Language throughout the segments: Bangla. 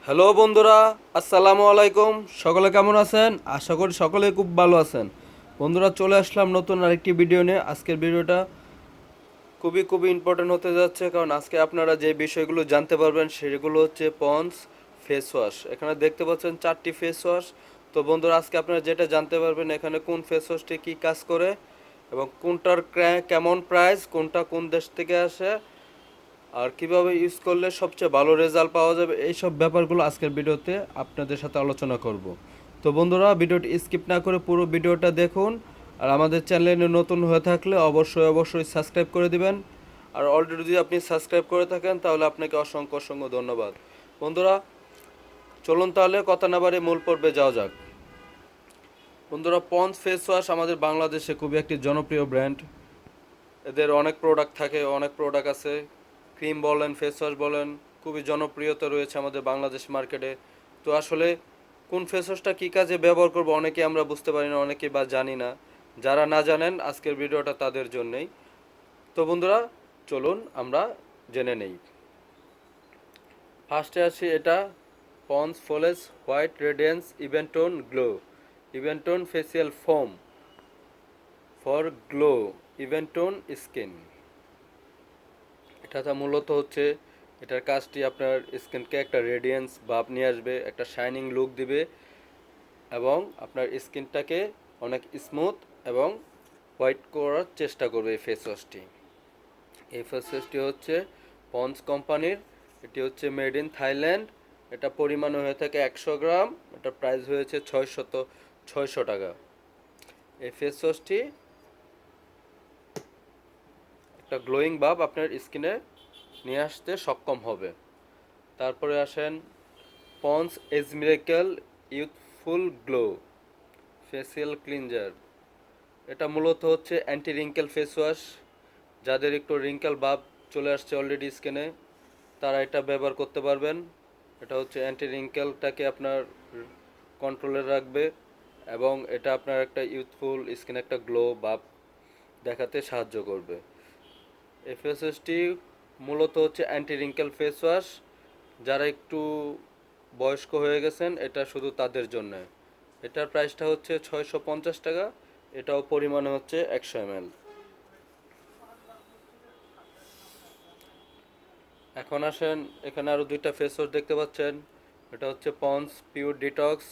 হ্যালো বন্ধুরা, আসসালামু আলাইকুম। সকলে কেমন আছেন? আশা করি সকলে খুব ভালো আছেন। বন্ধুরা, চলে আসলাম নতুন আরেকটি ভিডিও নিয়ে। আজকের ভিডিওটা খুবই ইম্পর্টেন্ট হতে যাচ্ছে, কারণ আজকে আপনারা যে বিষয়গুলো জানতে পারবেন সেগুলো হচ্ছে পন্ডস ফেস ওয়াশ। এখানে দেখতে পাচ্ছেন 4টি ফেস ওয়াশ। তো বন্ধুরা, আজকে আপনারা যেটা জানতে পারবেন এখানে কোন ফেস ওয়াশটি কী কাজ করে এবং কোনটার কেমন প্রাইস, কোনটা কোন দেশ থেকে আসে, আর কিভাবে ইউজ করলে সবচেয়ে ভালো রেজাল্ট পাওয়া যাবে, এই সব ব্যাপারগুলো আজকের ভিডিওতে আপনাদের সাথে আলোচনা করব। তো বন্ধুরা, ভিডিওটি স্কিপ না করে পুরো ভিডিওটা দেখুন। আর আমাদের চ্যানেলে নতুন হয়ে থাকলে অবশ্যই সাবস্ক্রাইব করে দিবেন। আর অলরেডি যদি আপনি সাবস্ক্রাইব করে থাকেন তাহলে আপনাকে অসংখ্য ধন্যবাদ। বন্ধুরা, চলুন তাহলে কথা না বাড়িয়ে মূল পর্বে যাওয়া যাক। বন্ধুরা, পন্ডস ফেস ওয়াশ আমাদের বাংলাদেশে খুবই একটি জনপ্রিয় ব্র্যান্ড। এদের অনেক প্রোডাক্ট থাকে, অনেক প্রোডাক্ট আছে। ক্রিম বলেন, ফেস ওয়াশ বলেন, খুবই জনপ্রিয়তা রয়েছে আমাদের বাংলাদেশ মার্কেটে। তো আসলে কোন ফেস ওয়াশটা কী কাজে ব্যবহার করবো অনেকে আমরা বুঝতে পারি না, অনেকে বা জানি না। যারা না জানেন আজকের ভিডিওটা তাদের জন্যই। তো বন্ধুরা, চলুন আমরা জেনে নেই। ফার্স্টে আসি, এটা Pond's flawless white radiance even tone glow even tone facial foam for glow even tone skin. এটা মূলত হচ্ছে, এটার কাজটি আপনার স্কিনকে একটা রেডিয়েন্স ভাব নিয়ে আসবে, একটা শাইনিং লুক দিবে এবং আপনার স্কিনটাকে অনেক স্মুথ এবং হোয়াইট করার চেষ্টা করবে এই ফেস ওয়াশটি। এই ফেস ওয়াশটি হচ্ছে পন্ডস কোম্পানির। এটি হচ্ছে মেড ইন থাইল্যান্ড। এটা পরিমাণ হয়ে থাকে 100 গ্রাম। এটা প্রাইস হয়েছে 600 টাকা। এই ফেস ওয়াশটি একটা গ্লোয়িং ভাব আপনার স্কিনে নিয়ে আসতে সক্ষম হবে। তারপরে আসেন Pond's age miracle youthful glow facial cleanser. এটা মূলত হচ্ছে অ্যান্টি রিঙ্কেল ফেস ওয়াশ। যাদের একটু রিঙ্কেল ভাব চলে আসছে অলরেডি স্কিনে, তারা এটা ব্যবহার করতে পারবেন। এটা হচ্ছে অ্যান্টি রিঙ্কেলটাকে আপনার কন্ট্রোলে রাখবে এবং এটা আপনার একটা ইউথফুল স্কিনে একটা গ্লো ভাব দেখাতে সাহায্য করবে। এই ফেস ওয়াশটি মূলত হচ্ছে অ্যান্টি রিঙ্কেল ফেস ওয়াশ। যারা একটু বয়স্ক হয়ে গেছেন এটা শুধু তাদের জন্য। এটার প্রাইসটা হচ্ছে 650 টাকা। এটাও পরিমাণে হচ্ছে 100 ml। এখন আসেন, এখানে আরও দুইটা ফেস ওয়াশ দেখতে পাচ্ছেন। এটা হচ্ছে Pond's pure detox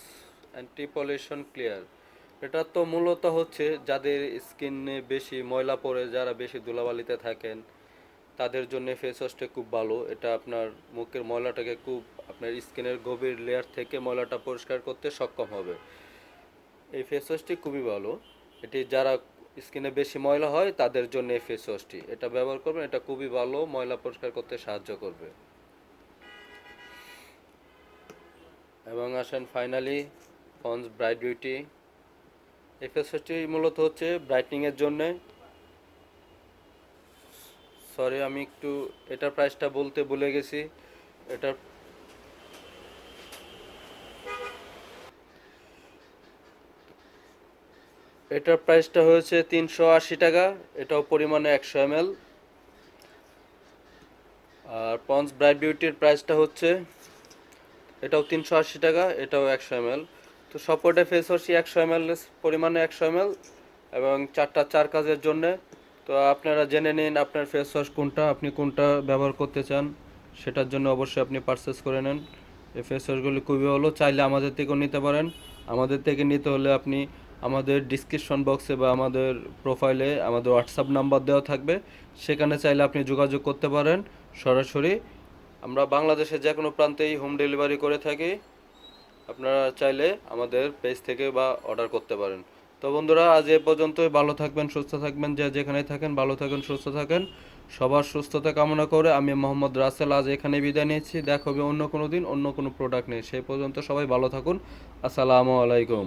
anti pollution clear. এটা তো মূলত হচ্ছে যাদের স্কিনে বেশি ময়লা পড়ে, যারা বেশি ধুলাবালিতে থাকেন, তাদের জন্য ফেস ওয়াশটা খুব ভালো। এটা আপনার মুখের ময়লাটাকে খুব আপনার স্কিনের গভীর লেয়ার থেকে ময়লাটা পরিষ্কার করতে সক্ষম হবে। এই ফেস ওয়াশটি খুবই ভালো। এটি যারা স্কিনে বেশি ময়লা হয় তাদের জন্য এই ফেস ওয়াশটি, এটা ব্যবহার করবেন। এটা খুবই ভালো, ময়লা পরিষ্কার করতে সাহায্য করবে। এবং আসেন ফাইনালি পন্ডস ব্রাইট বিউটি। এই ফেস ওয়াশটি মূলত হচ্ছে ব্রাইটনিংয়ের জন্যে। সরি, আমি একটু এটার প্রাইসটা বলতে ভুলে গেছি। এটার এটার প্রাইসটা হয়েছে 380 টাকা। এটাও পরিমাণে 100 ml। আর পন্ডস ব্রাইট বিউটির প্রাইসটা হচ্ছে, এটাও 380 টাকা, এটাও 100 ml। তো সবকটা ফেস ওয়াশই 100 ml পরিমাণে, 100 ml এবং চার কাজের জন্যে। তো আপনারা জেনে নিন আপনার ফেস ওয়াশ কোনটা, আপনি কোনটা ব্যবহার করতে চান, সেটার জন্য অবশ্যই আপনি পারচেস করে নেন। এই ফেস ওয়াশগুলি খুবই ভালো, চাইলে আমাদের থেকেও নিতে পারেন। আমাদের থেকে নিতে হলে আপনি আমাদের ডিসক্রিপশন বক্সে বা আমাদের প্রোফাইলে আমাদের হোয়াটসঅ্যাপ নাম্বার দেওয়া থাকবে, সেখানে চাইলে আপনি যোগাযোগ করতে পারেন সরাসরি। আমরা বাংলাদেশের যে কোনো প্রান্তেই হোম ডেলিভারি করে থাকি। আপনারা চাইলে আমাদের পেজ থেকে বা অর্ডার করতে পারেন। তো বন্ধুরা, আজ এ পর্যন্তই। ভালো থাকবেন, সুস্থ থাকবেন, যে যেখানে থাকেন ভালো থাকেন, সুস্থ থাকেন। সবার সুস্থতা কামনা করে আমি মোহাম্মদ রাসেল আজ এখানে বিদায় নিচ্ছি। দেখা হবে অন্য কোনো দিন অন্য কোনো প্রোডাক্ট নেই। সেই পর্যন্ত সবাই ভালো থাকুন। আসসালামু আলাইকুম।